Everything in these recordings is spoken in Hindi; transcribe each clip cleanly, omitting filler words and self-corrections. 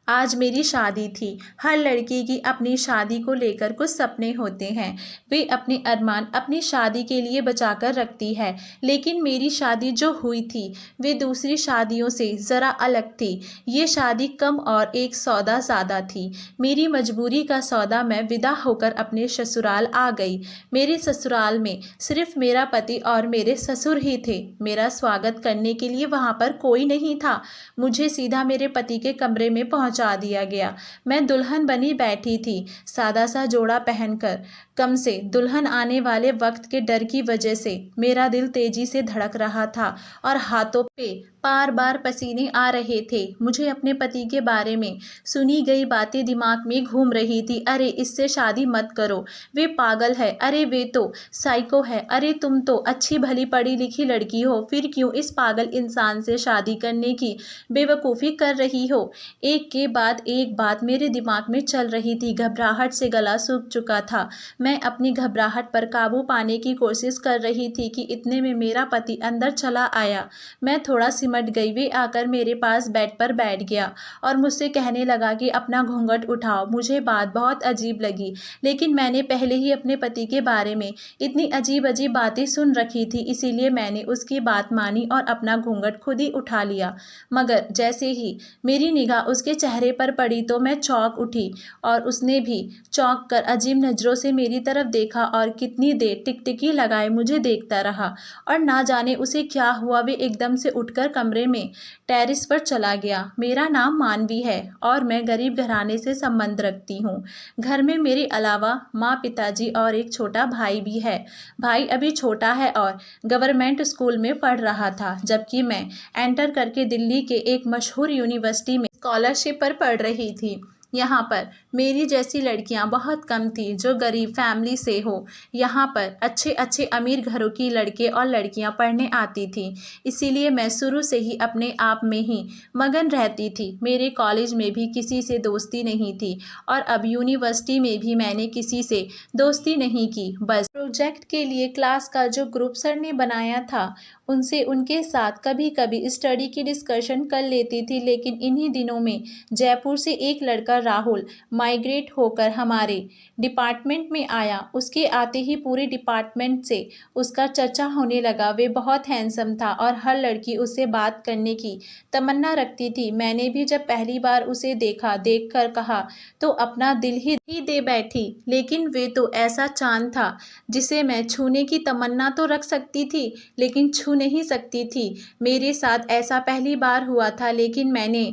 आज मेरी शादी थी। हर लड़की की अपनी शादी को लेकर कुछ सपने होते हैं। वे अपने अरमान अपनी शादी के लिए बचाकर रखती है। लेकिन मेरी शादी जो हुई थी वे दूसरी शादियों से ज़रा अलग थी। ये शादी कम और एक सौदा सादा थी। मेरी मजबूरी का सौदा मैं विदा होकर अपने ससुराल आ गई। मेरे ससुराल में सिर्फ मेरा पति और मेरे ससुर ही थे। मेरा स्वागत करने के लिए वहाँ पर कोई नहीं था। मुझे सीधा मेरे पति के कमरे में पहुंचा दिया गया। मैं दुल्हन बनी बैठी थी, सादा सा जोड़ा पहनकर। कम से दुल्हन आने वाले वक्त के डर की वजह से मेरा दिल तेजी से धड़क रहा था और हाथों पे बार बार पसीने आ रहे थे। मुझे अपने पति के बारे में सुनी गई बातें दिमाग में घूम रही थी। अरे इससे शादी मत करो, वे पागल है। अरे वे तो साइको है। अरे तुम तो अच्छी भली पढ़ी लिखी लड़की हो, फिर क्यों इस पागल इंसान से शादी करने की बेवकूफ़ी कर रही हो। एक के बाद एक बात मेरे दिमाग में चल रही थी। घबराहट से गला सूख चुका था। मैं अपनी घबराहट पर काबू पाने की कोशिश कर रही थी कि इतने में मेरा पति अंदर चला आया। मैं थोड़ा सिमट गई। वे आकर मेरे पास बेड पर बैठ गया और मुझसे कहने लगा कि अपना घूंघट उठाओ। मुझे बात बहुत अजीब लगी, लेकिन मैंने पहले ही अपने पति के बारे में इतनी अजीब अजीब बातें सुन रखी थी, इसीलिए मैंने उसकी बात मानी और अपना घूंघट खुद ही उठा लिया। मगर जैसे ही मेरी निगाह उसके चेहरे पर पड़ी तो मैं चौंक उठी और उसने भी चौंक कर अजीब नज़रों से मेरी तरफ देखा और कितनी देर टिकटिकी लगाए मुझे देखता रहा। और ना जाने उसे क्या हुआ, वे एकदम से उठकर कमरे में टेरेस पर चला गया। मेरा नाम मानवी है और मैं गरीब घराने से संबंध रखती हूँ। घर में मेरे अलावा माँ, पिताजी और एक छोटा भाई भी है। भाई अभी छोटा है और गवर्नमेंट स्कूल में पढ़ रहा था, जबकि मैं एंटर करके दिल्ली के एक मशहूर यूनिवर्सिटी में स्कॉलरशिप पर पढ़ रही थी। यहाँ पर मेरी जैसी लड़कियाँ बहुत कम थी जो गरीब फैमिली से हो। यहाँ पर अच्छे अच्छे अमीर घरों की लड़के और लड़कियाँ पढ़ने आती थी, इसीलिए मैं शुरू से ही अपने आप में ही मगन रहती थी। मेरे कॉलेज में भी किसी से दोस्ती नहीं थी और अब यूनिवर्सिटी में भी मैंने किसी से दोस्ती नहीं की। बस प्रोजेक्ट के लिए क्लास का जो ग्रुप सर ने बनाया था उनसे उनके साथ कभी कभी स्टडी की डिस्कशन कर लेती थी। लेकिन इन्हीं दिनों में जयपुर से एक लड़का राहुल माइग्रेट होकर हमारे डिपार्टमेंट में आया। उसके आते ही पूरे डिपार्टमेंट से उसका चर्चा होने लगा। वे बहुत हैंडसम था और हर लड़की उससे बात करने की तमन्ना रखती थी। मैंने भी जब पहली बार उसे देखा, देखकर कहा तो अपना दिल ही दे बैठी। लेकिन वे तो ऐसा चांद था जिसे मैं छूने की तमन्ना तो रख सकती थी लेकिन छू नहीं सकती थी। मेरे साथ ऐसा पहली बार हुआ था, लेकिन मैंने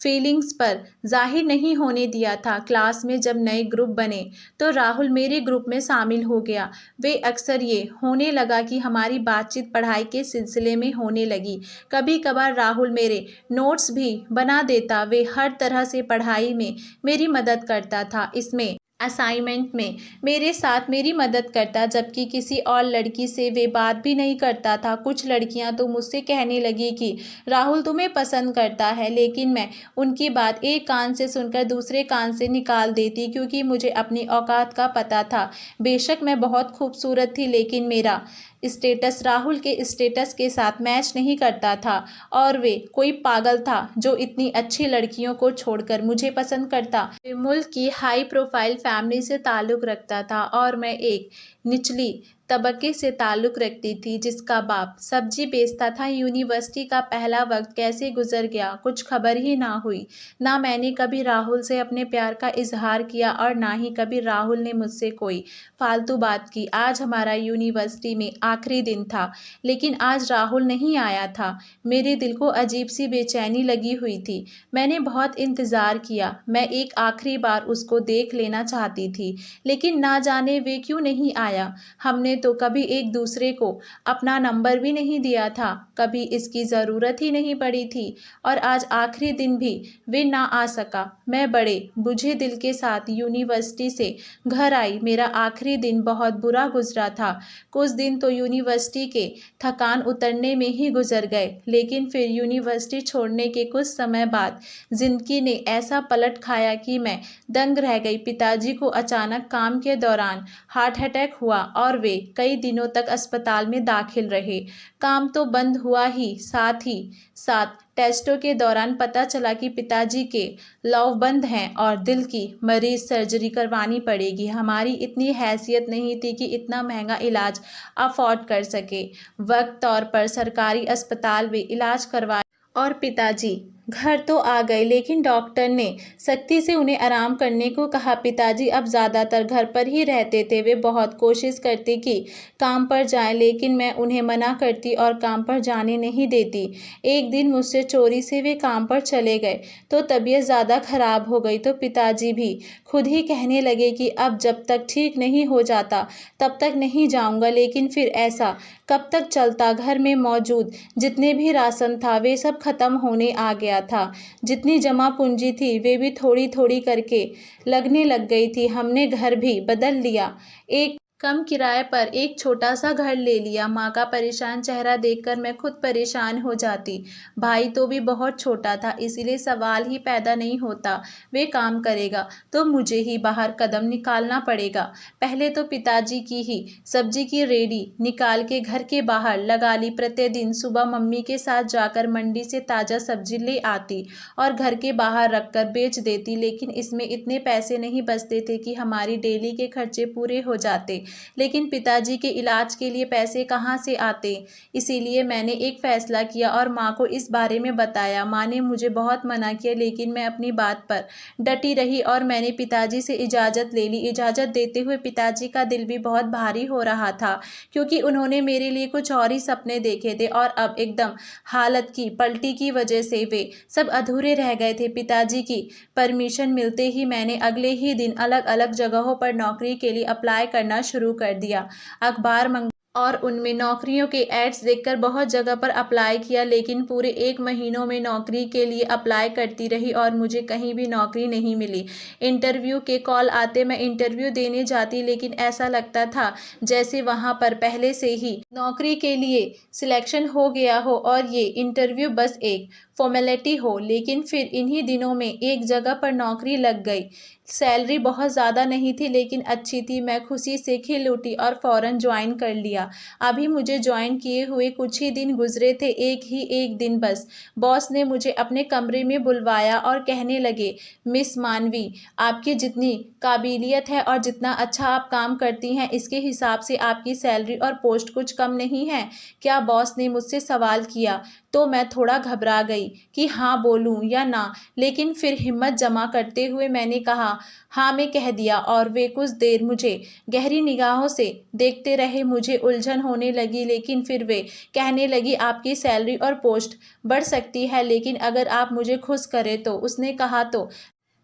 फीलिंग्स पर जाहिर नहीं होने दिया था। क्लास में जब नए ग्रुप बने तो राहुल मेरे ग्रुप में शामिल हो गया। वे अक्सर ये होने लगा कि हमारी बातचीत पढ़ाई के सिलसिले में होने लगी। कभी कभार राहुल मेरे नोट्स भी बना देता। वे हर तरह से पढ़ाई में मेरी मदद करता था। इसमें असाइनमेंट में मेरे साथ मेरी मदद करता, जबकि किसी और लड़की से वे बात भी नहीं करता था। कुछ लड़कियां तो मुझसे कहने लगी कि राहुल तुम्हें पसंद करता है, लेकिन मैं उनकी बात एक कान से सुनकर दूसरे कान से निकाल देती, क्योंकि मुझे अपनी औकात का पता था। बेशक मैं बहुत खूबसूरत थी, लेकिन मेरा स्टेटस राहुल के स्टेटस के साथ मैच नहीं करता था और वे कोई पागल था जो इतनी अच्छी लड़कियों को छोड़कर मुझे पसंद करता। वे मुल्क की हाई प्रोफाइल फैमिली से ताल्लुक़ रखता था और मैं एक निचली तबके से ताल्लुक़ रखती थी जिसका बाप सब्जी बेचता था। यूनिवर्सिटी का पहला वक्त कैसे गुजर गया कुछ खबर ही ना हुई। ना मैंने कभी राहुल से अपने प्यार का इजहार किया और ना ही कभी राहुल ने मुझसे कोई फालतू बात की। आज हमारा यूनिवर्सिटी में आखिरी दिन था, लेकिन आज राहुल नहीं आया था। मेरे दिल को अजीब सी बेचैनी लगी हुई थी। मैंने बहुत इंतज़ार किया। मैं एक आखिरी बार उसको देख लेना चाहती थी, लेकिन ना जाने वे क्यों नहीं आया। हमने तो कभी एक दूसरे को अपना नंबर भी नहीं दिया था, कभी इसकी ज़रूरत ही नहीं पड़ी थी और आज आखिरी दिन भी वे ना आ सका। मैं बड़े बुझे दिल के साथ यूनिवर्सिटी से घर आई। मेरा आखिरी दिन बहुत बुरा गुजरा था। कुछ दिन तो यूनिवर्सिटी के थकान उतरने में ही गुजर गए, लेकिन फिर यूनिवर्सिटी छोड़ने के कुछ समय बाद ज़िंदगी ने ऐसा पलट खाया कि मैं दंग रह गई। पिताजी को अचानक काम के दौरान हार्ट अटैक हुआ और वे कई दिनों तक अस्पताल में दाखिल रहे। काम तो बंद हुआ ही साथ टेस्टों के दौरान पता चला कि पिताजी के लौव बंद हैं और दिल की मरीज सर्जरी करवानी पड़ेगी। हमारी इतनी हैसियत नहीं थी कि इतना महंगा इलाज अफोर्ड कर सके। वक्त तौर पर सरकारी अस्पताल में इलाज करवाया और पिताजी घर तो आ गए, लेकिन डॉक्टर ने सख्ती से उन्हें आराम करने को कहा। पिताजी अब ज़्यादातर घर पर ही रहते थे। वे बहुत कोशिश करते कि काम पर जाएं, लेकिन मैं उन्हें मना करती और काम पर जाने नहीं देती। एक दिन मुझसे चोरी से वे काम पर चले गए तो तबीयत ज़्यादा खराब हो गई, तो पिताजी भी खुद ही कहने लगे कि अब जब तक ठीक नहीं हो जाता तब तक नहीं जाऊंगा। लेकिन फिर ऐसा कब तक चलता? घर में मौजूद जितने भी राशन था वे सब खत्म होने आ गया था। जितनी जमा पूंजी थी वे भी थोड़ी थोड़ी करके लगने लग गई थी। हमने घर भी बदल लिया, एक कम किराए पर एक छोटा सा घर ले लिया। माँ का परेशान चेहरा देखकर मैं खुद परेशान हो जाती। भाई तो भी बहुत छोटा था, इसीलिए सवाल ही पैदा नहीं होता वे काम करेगा तो मुझे ही बाहर कदम निकालना पड़ेगा। पहले तो पिताजी की ही सब्जी की रेडी निकाल के घर के बाहर लगा ली। प्रतिदिन सुबह मम्मी के साथ जाकर मंडी से ताज़ा सब्जी ले आती और घर के बाहर रखकर बेच देती, लेकिन इसमें इतने पैसे नहीं बचते थे कि हमारी डेली के खर्चे पूरे हो जाते। लेकिन पिताजी के इलाज के लिए पैसे कहाँ से आते? इसीलिए मैंने एक फैसला किया और माँ को इस बारे में बताया। माँ ने मुझे बहुत मना किया, लेकिन मैं अपनी बात पर डटी रही और मैंने पिताजी से इजाज़त ले ली। इजाज़त देते हुए पिताजी का दिल भी बहुत भारी हो रहा था, क्योंकि उन्होंने मेरे लिए कुछ और ही सपने देखे थे और अब एकदम हालत की पलटी की वजह से वे सब अधूरे रह गए थे। पिताजी की परमिशन मिलते ही मैंने अगले ही दिन अलग अलग जगहों पर नौकरी के लिए अप्लाई करना शुरू कर दिया। अखबार और उनमें नौकरियों के एड्स देखकर बहुत जगह पर अप्लाई किया, लेकिन पूरे 1 महीनों में नौकरी के लिए अप्लाई करती रही और मुझे कहीं भी नौकरी नहीं मिली। इंटरव्यू के कॉल आते, मैं इंटरव्यू देने जाती, लेकिन ऐसा लगता था जैसे वहां पर पहले से ही नौकरी के लिए सिलेक्शन हो गया हो और ये इंटरव्यू बस एक फॉर्मेलिटी हो। लेकिन फिर इन्हीं दिनों में एक जगह पर नौकरी लग गई। सैलरी बहुत ज़्यादा नहीं थी, लेकिन अच्छी थी। मैं खुशी से खिल उठी और फ़ौरन ज्वाइन कर लिया। अभी मुझे ज्वाइन किए हुए कुछ ही दिन गुजरे थे। एक दिन बस बॉस ने मुझे अपने कमरे में बुलवाया और कहने लगे, मिस मानवी, आपकी जितनी काबिलियत है और जितना अच्छा आप काम करती हैं, इसके हिसाब से आपकी सैलरी और पोस्ट कुछ कम नहीं है क्या? बॉस ने मुझसे सवाल किया तो मैं थोड़ा घबरा गई कि हाँ बोलूं या ना, लेकिन फिर हिम्मत जमा करते हुए मैंने कहा हाँ मैं कह दिया और वे कुछ देर मुझे गहरी निगाहों से देखते रहे। मुझे उलझन होने लगी, लेकिन फिर वे कहने लगी, आपकी सैलरी और पोस्ट बढ़ सकती है, लेकिन अगर आप मुझे खुश करें तो। उसने कहा तो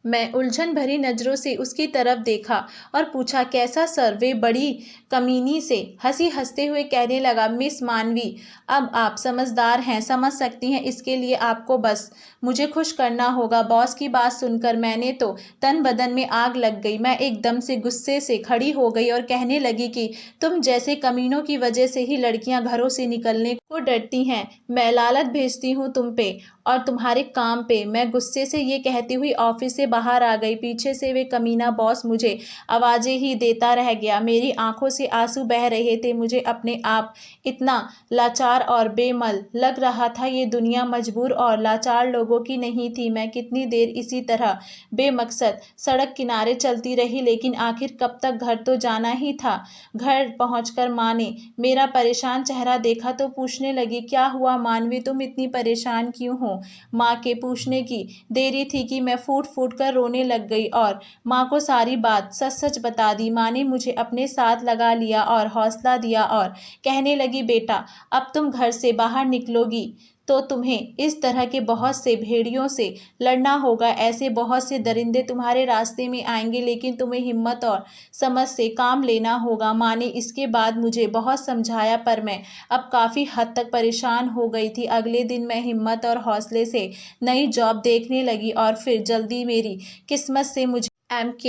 मैं उलझन भरी नज़रों से उसकी तरफ देखा और पूछा, कैसा सर? वे बड़ी कमीनी से हंसते हुए कहने लगा, मिस मानवी, अब आप समझदार हैं, समझ सकती हैं, इसके लिए आपको बस मुझे खुश करना होगा। बॉस की बात सुनकर मैंने तो तन बदन में आग लग गई। मैं एकदम से गुस्से से खड़ी हो गई और कहने लगी कि तुम जैसे कमीनों की वजह से ही लड़कियां घरों से निकलने को डरती हैं। मैं लालच भेजती हूँ तुम पे और तुम्हारे काम पे। मैं गुस्से से ये कहती हुई ऑफिस से बाहर आ गई। पीछे से वे कमीना बॉस मुझे आवाज़ें ही देता रह गया। मेरी आंखों से आंसू बह रहे थे। मुझे अपने आप इतना लाचार और बेमल लग रहा था। ये दुनिया मजबूर और लाचार लोगों की नहीं थी। मैं कितनी देर इसी तरह बेमकसद सड़क किनारे चलती रही, लेकिन आखिर कब तक? घर तो जाना ही था। घर पहुंचकर माँ ने मेरा परेशान चेहरा देखा तो पूछने लगी, क्या हुआ मानवी, तुम इतनी परेशान क्यों हो? माँ के पूछने की देरी थी कि मैं फूट फूट कर रोने लग गई और माँ को सारी बात सच सच बता दी। माँ ने मुझे अपने साथ लगा लिया और हौसला दिया और कहने लगी, बेटा अब तुम घर से बाहर निकलोगी तो तुम्हें इस तरह के बहुत से भेड़ियों से लड़ना होगा। ऐसे बहुत से दरिंदे तुम्हारे रास्ते में आएंगे, लेकिन तुम्हें हिम्मत और समझ से काम लेना होगा। माँ ने इसके बाद मुझे बहुत समझाया, पर मैं अब काफ़ी हद तक परेशान हो गई थी। अगले दिन मैं हिम्मत और हौसले से नई जॉब देखने लगी और फिर जल्दी मेरी किस्मत से मुझे MK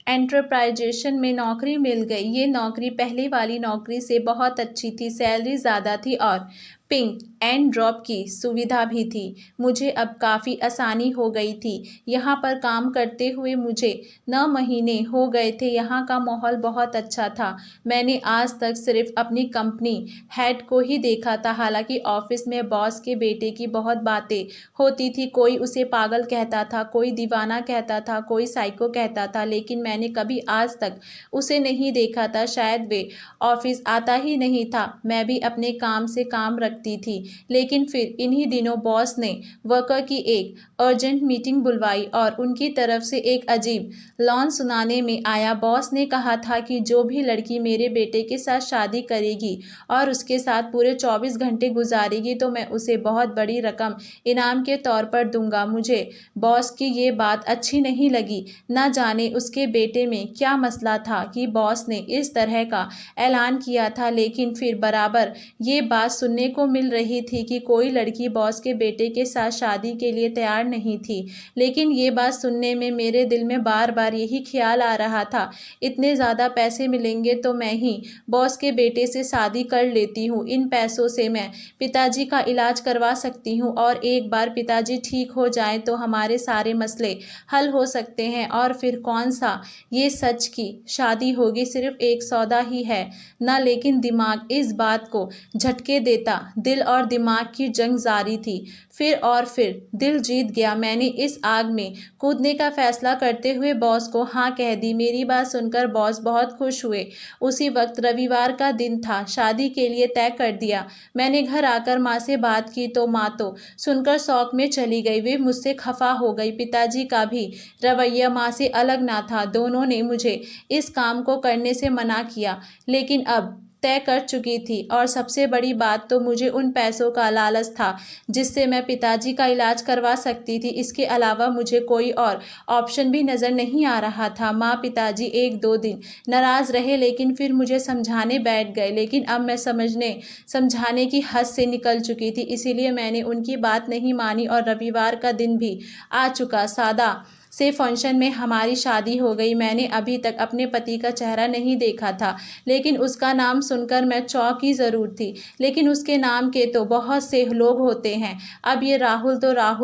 एंटरप्राइजेशन में नौकरी मिल गई। ये नौकरी पहले वाली नौकरी से बहुत अच्छी थी, सैलरी ज़्यादा थी और पिंक एंड ड्रॉप की सुविधा भी थी। मुझे अब काफ़ी आसानी हो गई थी। यहाँ पर काम करते हुए मुझे 9 महीने हो गए थे। यहाँ का माहौल बहुत अच्छा था। मैंने आज तक सिर्फ अपनी कंपनी हेड को ही देखा था। हालांकि ऑफिस में बॉस के बेटे की बहुत बातें होती थी। कोई उसे पागल कहता था, कोई दीवाना कहता था, कोई साइको कहता था, लेकिन मैंने कभी आज तक उसे नहीं देखा था। शायद वे ऑफिस आता ही नहीं था। मैं भी अपने काम से काम रखती थी। लेकिन फिर इन्हीं दिनों बॉस ने वर्कर की एक अर्जेंट मीटिंग बुलवाई और उनकी तरफ से एक अजीब लॉन्च सुनाने में आया। बॉस ने कहा था कि जो भी लड़की मेरे बेटे के साथ शादी करेगी और उसके साथ पूरे 24 घंटे गुजारेगी तो मैं उसे बहुत बड़ी रकम इनाम के तौर पर दूंगा। मुझे बॉस की ये बात अच्छी नहीं लगी। ना जाने उसके बेटे में क्या मसला था कि बॉस ने इस तरह का ऐलान किया था, लेकिन फिर बराबर ये बात सुनने को मिल रही थी कि कोई लड़की बॉस के बेटे के साथ शादी के लिए तैयार नहीं थी। लेकिन ये बात सुनने में मेरे दिल में बार बार यही ख्याल आ रहा था, इतने ज़्यादा पैसे मिलेंगे तो मैं ही बॉस के बेटे से शादी कर लेती हूँ। इन पैसों से मैं पिताजी का इलाज करवा सकती हूँ और एक बार पिताजी ठीक हो जाएं तो हमारे सारे मसले हल हो सकते हैं। और फिर कौन सा ये सच की शादी होगी, सिर्फ एक सौदा ही है ना। लेकिन दिमाग इस बात को झटके देता। दिल और दिमाग की जंग जारी थी। फिर और फिर दिल जीत गया। मैंने इस आग में कूदने का फैसला करते हुए बॉस को हाँ कह दी। मेरी बात सुनकर बॉस बहुत खुश हुए। उसी वक्त रविवार का दिन था। शादी के लिए तय कर दिया। मैंने घर आकर माँ से बात की तो माँ तो सुनकर शौक में चली गई। वे मुझसे खफा हो गई। पिताजी का भी रवैया माँ से अलग ना था। दोनों ने मुझे इस काम को करने से मना किया, लेकिन अब तय कर चुकी थी। और सबसे बड़ी बात तो मुझे उन पैसों का लालच था जिससे मैं पिताजी का इलाज करवा सकती थी। इसके अलावा मुझे कोई और ऑप्शन भी नज़र नहीं आ रहा था। माँ पिताजी 1-2 दिन नाराज़ रहे, लेकिन फिर मुझे समझाने बैठ गए। लेकिन अब मैं समझाने की हद से निकल चुकी थी, इसीलिए मैंने उनकी बात नहीं मानी और रविवार का दिन भी आ चुका। सादा से फंक्शन में हमारी शादी हो गई। मैंने अभी तक अपने पति का चेहरा नहीं देखा था, लेकिन उसका नाम सुनकर मैं चौंकी ज़रूर थी। लेकिन उसके नाम के तो बहुत से लोग होते हैं। अब ये राहुल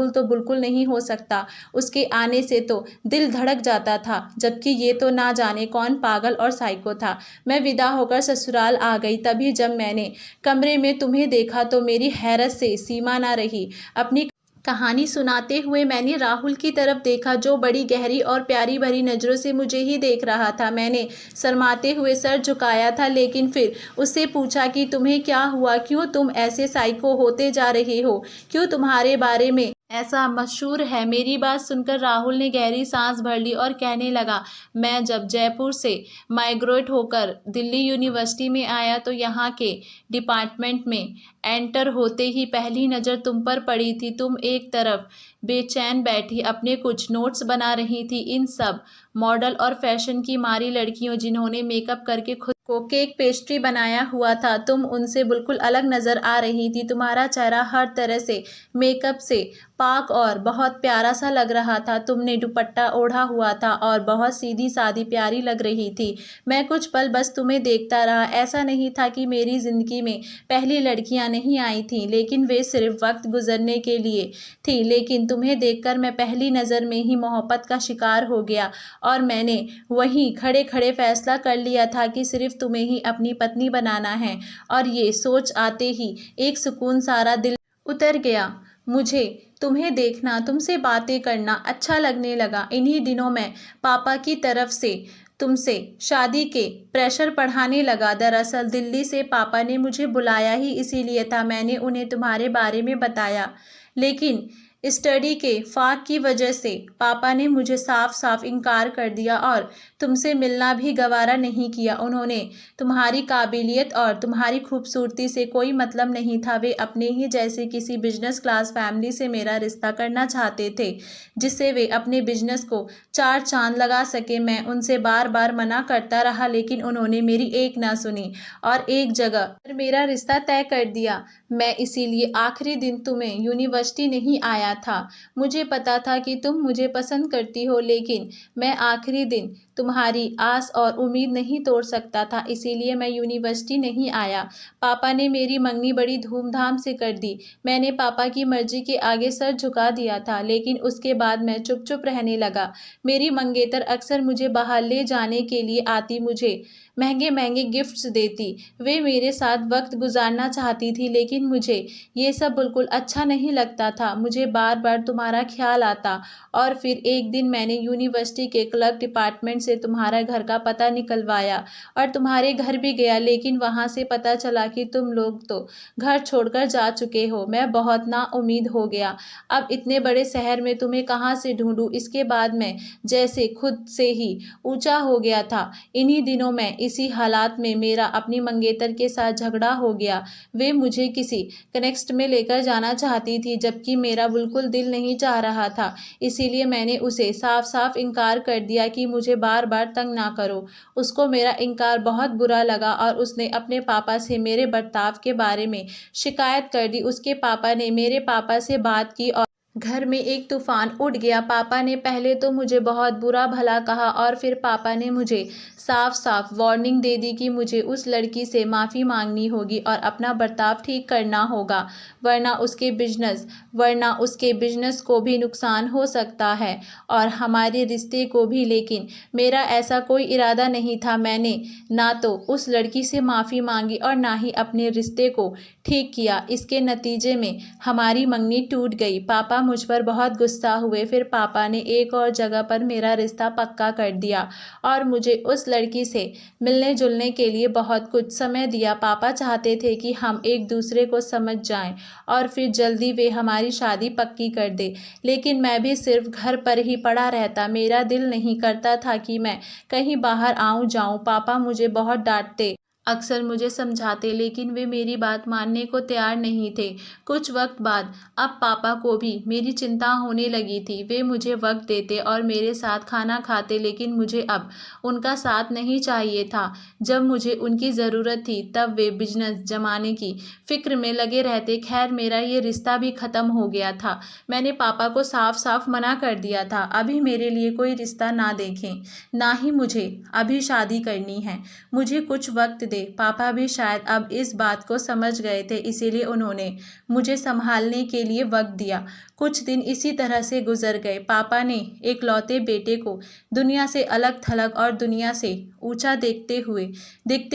तो बिल्कुल नहीं हो सकता। उसके आने से तो दिल धड़क जाता था, जबकि ये तो ना जाने कौन पागल और साइको था। मैं विदा होकर ससुराल आ गई। तभी जब मैंने कमरे में तुम्हें देखा तो मेरी हैरत से सीमा ना रही। अपनी कहानी सुनाते हुए मैंने राहुल की तरफ देखा, जो बड़ी गहरी और प्यारी भरी नज़रों से मुझे ही देख रहा था। मैंने शर्माते हुए सर झुकाया था, लेकिन फिर उससे पूछा कि तुम्हें क्या हुआ, क्यों तुम ऐसे साइको होते जा रहे हो, क्यों तुम्हारे बारे में ऐसा मशहूर है। मेरी बात सुनकर राहुल ने गहरी सांस भर ली और कहने लगा, मैं जब जयपुर से माइग्रेट होकर दिल्ली यूनिवर्सिटी में आया तो यहाँ के डिपार्टमेंट में एंटर होते ही पहली नज़र तुम पर पड़ी थी। तुम एक तरफ बेचैन बैठी अपने कुछ नोट्स बना रही थी। इन सब मॉडल और फैशन की मारी लड़कियों जिन्होंने मेकअप करके खुद को केक पेस्ट्री बनाया हुआ था, तुम उनसे बिल्कुल अलग नज़र आ रही थी। तुम्हारा चेहरा हर तरह से मेकअप से पाक और बहुत प्यारा सा लग रहा था। तुमने दुपट्टा ओढ़ा हुआ था और बहुत सीधी सादी प्यारी लग रही थी। मैं कुछ पल बस तुम्हें देखता रहा। ऐसा नहीं था कि मेरी ज़िंदगी में पहली लड़कियां नहीं आई थीं, लेकिन वे सिर्फ वक्त गुजरने के लिए थी। लेकिन तुम्हें देखकर मैं पहली नज़र में ही मोहब्बत का शिकार हो गया और मैंने वहीं खड़े खड़े फैसला कर लिया था कि सिर्फ तुम्हें ही अपनी पत्नी बनाना है। और ये सोच आते ही एक सुकून सारा दिल उतर गया। मुझे तुम्हें देखना, तुमसे बातें करना अच्छा लगने लगा। इन्हीं दिनों में पापा की तरफ से तुमसे शादी के प्रेशर बढ़ाने लगा। दरअसल दिल्ली से पापा ने मुझे बुलाया ही इसीलिए था। मैंने उन्हें तुम्हारे बारे में बताया, लेकिन स्टडी के फाक की वजह से पापा ने मुझे साफ साफ इनकार कर दिया और तुमसे मिलना भी गवारा नहीं किया। उन्होंने तुम्हारी काबिलियत और तुम्हारी खूबसूरती से कोई मतलब नहीं था। वे अपने ही जैसे किसी बिजनेस क्लास फैमिली से मेरा रिश्ता करना चाहते थे, जिससे वे अपने बिजनेस को चार चांद लगा सके। मैं उनसे बार बार मना करता रहा, लेकिन उन्होंने मेरी एक ना सुनी और एक जगह पर मेरा रिश्ता तय कर दिया। मैं इसीलिए आखिरी दिन तुम्हें यूनिवर्सिटी नहीं आया आया था। मुझे पता था कि तुम मुझे पसंद करती हो, लेकिन मैं आखिरी दिन तुम्हारी आस और उम्मीद नहीं तोड़ सकता था, इसीलिए मैं यूनिवर्सिटी नहीं आया। पापा ने मेरी मंगनी बड़ी धूमधाम से कर दी। मैंने पापा की मर्जी के आगे सर झुका दिया था, लेकिन उसके बाद मैं चुप चुप रहने लगा। मेरी मंगेतर अक्सर मुझे बाहर ले जाने के लिए आती, मुझे महंगे महंगे गिफ्ट्स देती। वे मेरे साथ वक्त गुजारना चाहती थी, लेकिन मुझे ये सब बिल्कुल अच्छा नहीं लगता था। मुझे बार बार तुम्हारा ख्याल आता। और फिर एक दिन मैंने यूनिवर्सिटी के क्लर्क डिपार्टमेंट से तुम्हारा घर का पता निकलवाया और तुम्हारे घर भी गया, लेकिन वहाँ से पता चला कि तुम लोग तो घर छोड़कर जा चुके हो। मैं बहुत नाउम्मीद हो गया। अब इतने बड़े शहर में तुम्हें कहाँ से ढूंढूं। इसके बाद मैं जैसे खुद से ही ऊंचा हो गया था। इन्हीं दिनों में इसी हालात में मेरा अपनी मंगेतर के साथ झगड़ा हो गया। वे मुझे किसी कनेक्स्ट में लेकर जाना चाहती थी, जबकि मेरा बिल्कुल दिल नहीं चाह रहा था। इसीलिए मैंने उसे साफ साफ इनकार कर दिया कि मुझे बार बार तंग ना करो। उसको मेरा इनकार बहुत बुरा लगा और उसने अपने पापा से मेरे बर्ताव के बारे में शिकायत कर दी। उसके पापा ने मेरे पापा से बात की और घर में एक तूफान उठ गया। पापा ने पहले तो मुझे बहुत बुरा भला कहा और फिर पापा ने मुझे साफ साफ वार्निंग दे दी कि मुझे उस लड़की से माफ़ी मांगनी होगी और अपना बर्ताव ठीक करना होगा, वरना उसके बिजनेस को भी नुकसान हो सकता है और हमारे रिश्ते को भी। लेकिन मेरा ऐसा कोई इरादा नहीं था। मैंने ना तो उस लड़की से माफ़ी मांगी और ना ही अपने रिश्ते को ठीक किया। इसके नतीजे में हमारी मंगनी टूट गई। पापा मुझ पर बहुत गुस्सा हुए। फिर पापा ने एक और जगह पर मेरा रिश्ता पक्का कर दिया और मुझे उस लड़की से मिलने जुलने के लिए बहुत कुछ समय दिया। पापा चाहते थे कि हम एक दूसरे को समझ जाएं और फिर जल्दी वे हमारी शादी पक्की कर दे, लेकिन मैं भी सिर्फ घर पर ही पड़ा रहता। मेरा दिल नहीं करता था कि मैं कहीं बाहर आऊं जाऊं। पापा मुझे बहुत डांटते, अक्सर मुझे समझाते, लेकिन वे मेरी बात मानने को तैयार नहीं थे। कुछ वक्त बाद अब पापा को भी मेरी चिंता होने लगी थी। वे मुझे वक्त देते और मेरे साथ खाना खाते, लेकिन मुझे अब उनका साथ नहीं चाहिए था। जब मुझे उनकी ज़रूरत थी तब वे बिजनेस जमाने की फिक्र में लगे रहते। खैर, मेरा ये रिश्ता भी ख़त्म हो गया था। मैंने पापा को साफ साफ मना कर दिया था, अभी मेरे लिए कोई रिश्ता ना देखें, ना ही मुझे अभी शादी करनी है। मुझे कुछ वक्त दे। पापा भी शायद अब इस बात को समझ गए थे, इसीलिए उन्होंने मुझे संभालने के लिए वक्त दिया। कुछ दिन इसी तरह से गुजर गए। पापा ने एकलौते बेटे को दुनिया से अलग थलग और दुनिया से ऊंचा देखते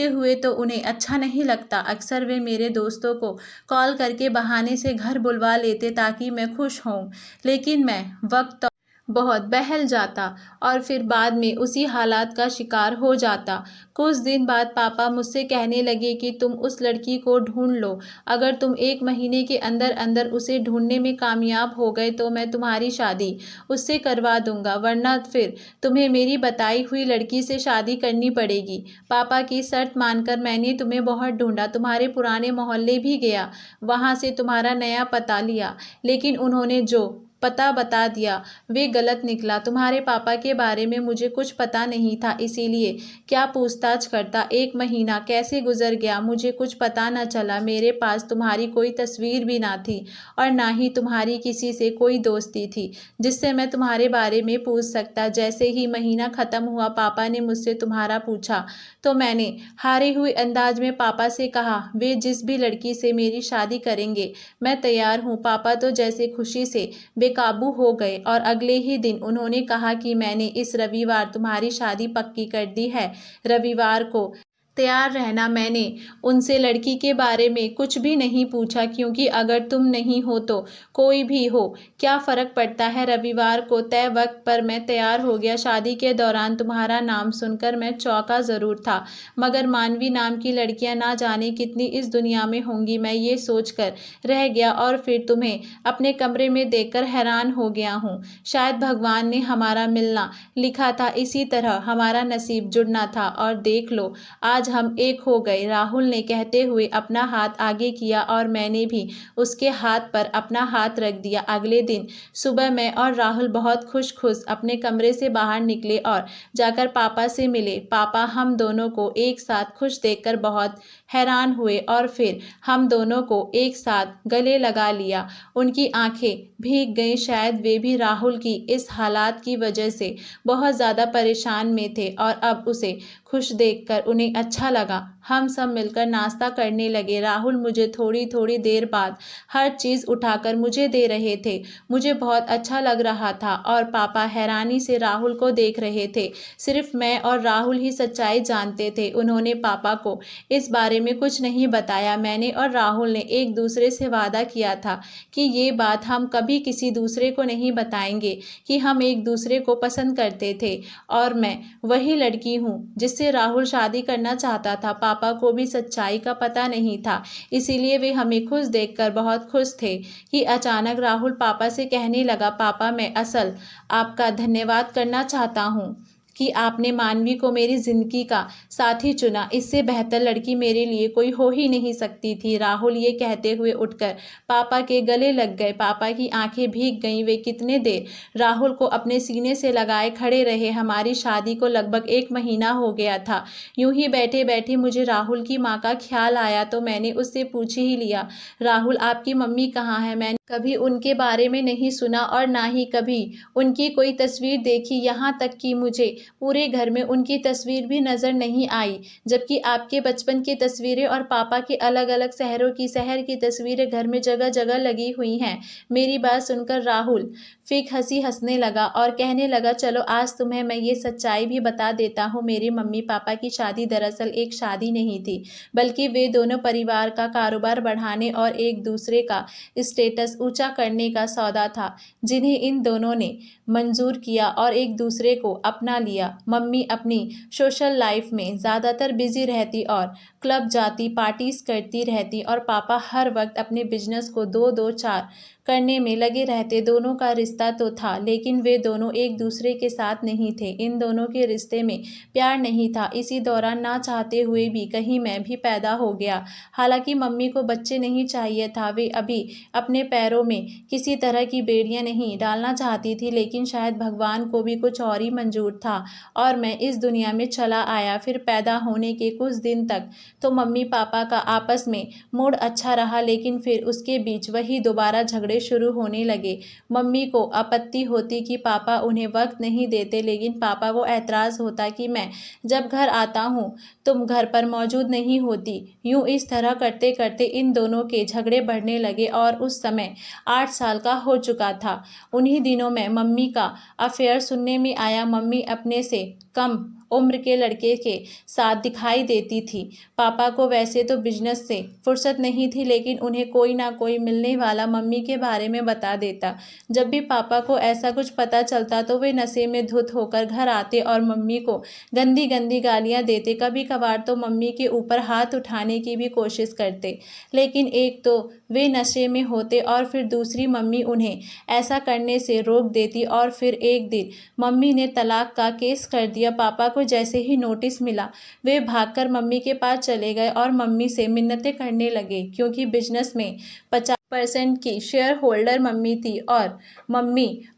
हुए तो उन्हें अच्छा नहीं लगता। अक्सर वे मेरे दोस्तों को कॉल करके बहाने से घर बुलवा लेते ताकि मैं खुश होऊं, लेकिन मैं वक्त बहुत बहल जाता और फिर बाद में उसी हालात का शिकार हो जाता। कुछ दिन बाद पापा मुझसे कहने लगे कि तुम उस लड़की को ढूंढ लो। अगर तुम 1 महीने के अंदर अंदर उसे ढूंढने में कामयाब हो गए तो मैं तुम्हारी शादी उससे करवा दूंगा, वरना फिर तुम्हें मेरी बताई हुई लड़की से शादी करनी पड़ेगी। पापा की शर्त मानकर मैंने तुम्हें बहुत ढूंढा, तुम्हारे पुराने मोहल्ले भी गया, वहाँ से तुम्हारा नया पता लिया, लेकिन उन्होंने जो पता बता दिया वे गलत निकला। तुम्हारे पापा के बारे में मुझे कुछ पता नहीं था, इसीलिए क्या पूछताछ करता। 1 महीना कैसे गुजर गया मुझे कुछ पता न चला। मेरे पास तुम्हारी कोई तस्वीर भी ना थी और ना ही तुम्हारी किसी से कोई दोस्ती थी जिससे मैं तुम्हारे बारे में पूछ सकता। जैसे ही महीना ख़त्म हुआ पापा ने मुझसे तुम्हारा पूछा तो मैंने हारे हुए अंदाज में पापा से कहा, वे जिस भी लड़की से मेरी शादी करेंगे मैं तैयार हूँ। पापा तो जैसे खुशी से बेकाबू हो गए और अगले ही दिन उन्होंने कहा कि मैंने इस रविवार तुम्हारी शादी पक्की कर दी है, रविवार को तैयार रहना। मैंने उनसे लड़की के बारे में कुछ भी नहीं पूछा, क्योंकि अगर तुम नहीं हो तो कोई भी हो, क्या फ़र्क पड़ता है। रविवार को तय वक्त पर मैं तैयार हो गया। शादी के दौरान तुम्हारा नाम सुनकर मैं चौंका ज़रूर था, मगर मानवी नाम की लड़कियां ना जाने कितनी इस दुनिया में होंगी, मैं ये सोचकर रह गया। और फिर तुम्हें अपने कमरे में देखकर हैरान हो गया हूँ। शायद भगवान ने हमारा मिलना लिखा था, इसी तरह हमारा नसीब जुड़ना था। और देख लो, आज आज हम एक हो गए, राहुल ने कहते हुए अपना हाथ आगे किया और मैंने भी उसके हाथ पर अपना हाथ रख दिया। अगले दिन सुबह मैं और राहुल बहुत खुश अपने कमरे से बाहर निकले और जाकर पापा से मिले। पापा हम दोनों को एक साथ खुश देखकर बहुत हैरान हुए और फिर हम दोनों को एक साथ गले लगा लिया। उनकी आंखें भीग गईं, शायद वे भी राहुल की इस हालात की वजह से बहुत ज़्यादा परेशान में थे और अब उसे खुश देखकर उन्हें अच्छा लगा। हम सब मिलकर नाश्ता करने लगे। राहुल मुझे थोड़ी थोड़ी देर बाद हर चीज़ उठाकर मुझे दे रहे थे। मुझे बहुत अच्छा लग रहा था और पापा हैरानी से राहुल को देख रहे थे। सिर्फ मैं और राहुल ही सच्चाई जानते थे। उन्होंने पापा को इस बारे में कुछ नहीं बताया। मैंने और राहुल ने एक दूसरे से वादा किया था कि ये बात हम कभी किसी दूसरे को नहीं बताएंगे कि हम एक दूसरे को पसंद करते थे और मैं वही लड़की हूँ जिससे राहुल शादी करना चाहता था। पापा को भी सच्चाई का पता नहीं था, इसीलिए वे हमें खुश देखकर बहुत खुश थे कि अचानक राहुल पापा से कहने लगा, पापा मैं असल आपका धन्यवाद करना चाहता हूँ कि आपने मानवी को मेरी ज़िंदगी का साथी चुना। इससे बेहतर लड़की मेरे लिए कोई हो ही नहीं सकती थी। राहुल ये कहते हुए उठकर पापा के गले लग गए। पापा की आंखें भीग गईं। वे कितने देर राहुल को अपने सीने से लगाए खड़े रहे। हमारी शादी को लगभग 1 महीना हो गया था। यूं ही बैठे बैठे मुझे राहुल की माँ का ख्याल आया तो मैंने उससे पूछ ही लिया, राहुल आपकी मम्मी कहाँ है? मैंने कभी उनके बारे में नहीं सुना और ना ही कभी उनकी कोई तस्वीर देखी। यहाँ तक कि मुझे पूरे घर में उनकी तस्वीर भी नज़र नहीं आई, जबकि आपके बचपन की तस्वीरें और पापा के अलग अलग शहर की तस्वीरें घर में जगह जगह लगी हुई हैं। मेरी बात सुनकर राहुल फिक हंसी हंसने लगा और कहने लगा, चलो आज तुम्हें मैं ये सच्चाई भी बता देता हूँ। मेरे मम्मी पापा की शादी दरअसल एक शादी नहीं थी, बल्कि वे दोनों परिवार का कारोबार बढ़ाने और एक दूसरे का स्टेटस ऊंचा करने का सौदा था, जिन्हें इन दोनों ने मंजूर किया और एक दूसरे को अपना लिया। मम्मी अपनी सोशल लाइफ में ज़्यादातर बिजी रहती और क्लब जाती, पार्टीज करती रहती और पापा हर वक्त अपने बिजनेस को 2-2 4 करने में लगे रहते। दोनों का रिश्ता तो था, लेकिन वे दोनों एक दूसरे के साथ नहीं थे। इन दोनों के रिश्ते में प्यार नहीं था। इसी दौरान ना चाहते हुए भी कहीं मैं भी पैदा हो गया। हालांकि मम्मी को बच्चे नहीं चाहिए था, वे अभी अपने पैरों में किसी तरह की बेड़ियां नहीं डालना चाहती थी, लेकिन शायद भगवान को भी कुछ और ही मंजूर था और मैं इस दुनिया में चला आया। फिर पैदा होने के कुछ दिन तक तो मम्मी पापा का आपस में मूड अच्छा रहा, लेकिन फिर उसके बीच वही दोबारा झगड़े शुरू होने लगे। मम्मी को आपत्ति होती कि पापा उन्हें वक्त नहीं देते, लेकिन पापा को ऐतराज़ होता कि मैं जब घर आता हूँ तुम घर पर मौजूद नहीं होती। यूं इस तरह करते करते इन दोनों के झगड़े बढ़ने लगे और उस समय 8 साल का हो चुका था। उन्हीं दिनों में मम्मी का अफेयर सुनने में आया। मम्मी अपने से कम उम्र के लड़के के साथ दिखाई देती थी। पापा को वैसे तो बिजनेस से फुर्सत नहीं थी, लेकिन उन्हें कोई ना कोई मिलने वाला मम्मी के बारे में बता देता। जब भी पापा को ऐसा कुछ पता चलता तो वे नशे में धुत होकर घर आते और मम्मी को गंदी गंदी गालियां देते। कभी कभार तो मम्मी के ऊपर हाथ उठाने की भी कोशिश करते, लेकिन एक तो वे नशे में होते और फिर दूसरी मम्मी उन्हें ऐसा करने से रोक देती। और फिर एक दिन मम्मी ने तलाक का केस कर दिया। पापा को जैसे ही नोटिस मिला वे भागकर मम्मी के पास चले गए और मम्मी से मिन्नतें करने लगे, क्योंकि बिजनेस में 50% की शेयर होल्डर मम्मी थी और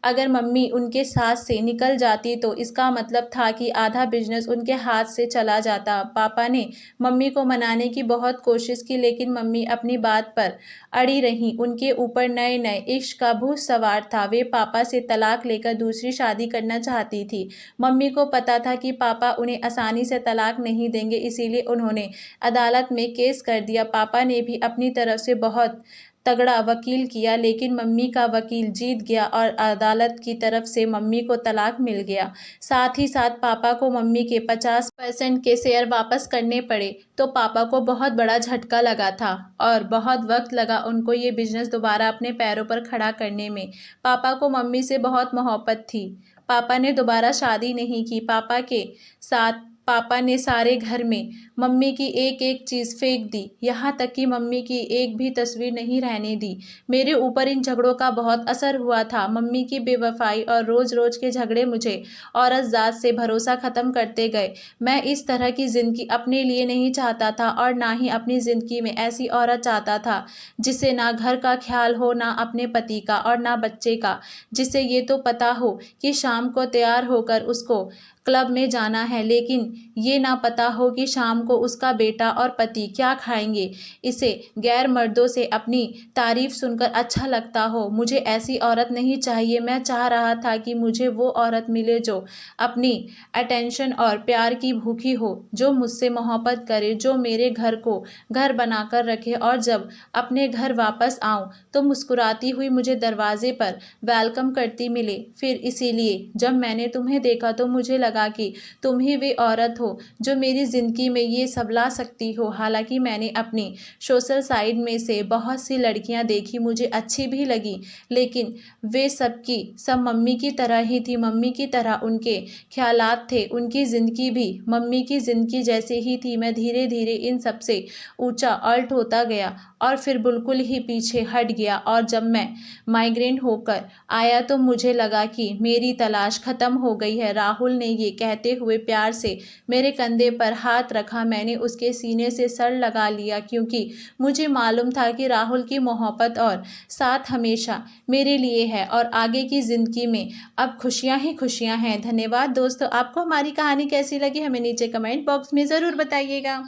अगर मम्मी उनके साथ से निकल जाती तो इसका मतलब था कि आधा बिजनेस उनके हाथ से चला जाता। पापा ने मम्मी को मनाने की बहुत कोशिश की, लेकिन मम्मी अपनी बात पर अड़ी रहीं। उनके ऊपर नए नए इश्क का भूत सवार था। वे पापा से तलाक लेकर दूसरी शादी करना चाहती थी। मम्मी को पता था कि पापा उन्हें आसानी से तलाक नहीं देंगे, इसीलिए उन्होंने अदालत में केस कर दिया। पापा ने भी अपनी तरफ से बहुत तगड़ा वकील किया, लेकिन मम्मी का वकील जीत गया और अदालत की तरफ से मम्मी को तलाक मिल गया। साथ ही साथ पापा को मम्मी के 50% के शेयर वापस करने पड़े। तो पापा को बहुत बड़ा झटका लगा था और बहुत वक्त लगा उनको ये बिजनेस दोबारा अपने पैरों पर खड़ा करने में। पापा को मम्मी से बहुत मोहब्बत थी। पापा ने दोबारा शादी नहीं की। पापा के साथ पापा ने सारे घर में मम्मी की एक एक चीज़ फेंक दी, यहाँ तक कि मम्मी की एक भी तस्वीर नहीं रहने दी। मेरे ऊपर इन झगड़ों का बहुत असर हुआ था। मम्मी की बेवफाई और रोज़ रोज़ के झगड़े मुझे औरत ज़ात से भरोसा ख़त्म करते गए। मैं इस तरह की ज़िंदगी अपने लिए नहीं चाहता था और ना ही अपनी ज़िंदगी में ऐसी औरत चाहता था जिसे ना घर का ख्याल हो, ना अपने पति का और ना बच्चे का, जिसे ये तो पता हो कि शाम को तैयार होकर उसको क्लब में जाना है, लेकिन ये ना पता हो कि शाम को उसका बेटा और पति क्या खाएंगे। इसे गैर मर्दों से अपनी तारीफ सुनकर अच्छा लगता हो। मुझे ऐसी औरत नहीं चाहिए। मैं चाह रहा था कि मुझे वो औरत मिले जो अपनी अटेंशन और प्यार की भूखी हो, जो मुझसे मोहब्बत करे, जो मेरे घर को घर बनाकर रखे और जब अपने घर वापस आऊं तो मुस्कुराती हुई मुझे दरवाजे पर वेलकम करती मिले। फिर इसीलिए जब मैंने तुम्हें देखा तो मुझे लगा कि तुम ही वे औरत हो जो मेरी ज़िंदगी में ये सब ला सकती हो। हालांकि मैंने अपनी सोशल साइड में से बहुत सी लड़कियां देखी, मुझे अच्छी भी लगी, लेकिन वे सब की सब मम्मी की तरह ही थी। मम्मी की तरह उनके ख्यालात थे, उनकी ज़िंदगी भी मम्मी की ज़िंदगी जैसे ही थी। मैं धीरे धीरे इन सब से ऊंचा अल्ट होता गया और फिर बिल्कुल ही पीछे हट गया। और जब मैं माइग्रेन होकर आया तो मुझे लगा कि मेरी तलाश ख़त्म हो गई है। राहुल ने ये कहते हुए प्यार से मेरे कंधे पर हाथ रखा। मैंने उसके सीने से सर लगा लिया क्योंकि मुझे मालूम था कि राहुल की मोहब्बत और साथ हमेशा मेरे लिए है और आगे की ज़िंदगी में अब खुशियाँ ही खुशियाँ हैं। धन्यवाद दोस्तों। आपको हमारी कहानी कैसी लगी हमें नीचे कमेंट बॉक्स में ज़रूर बताइएगा।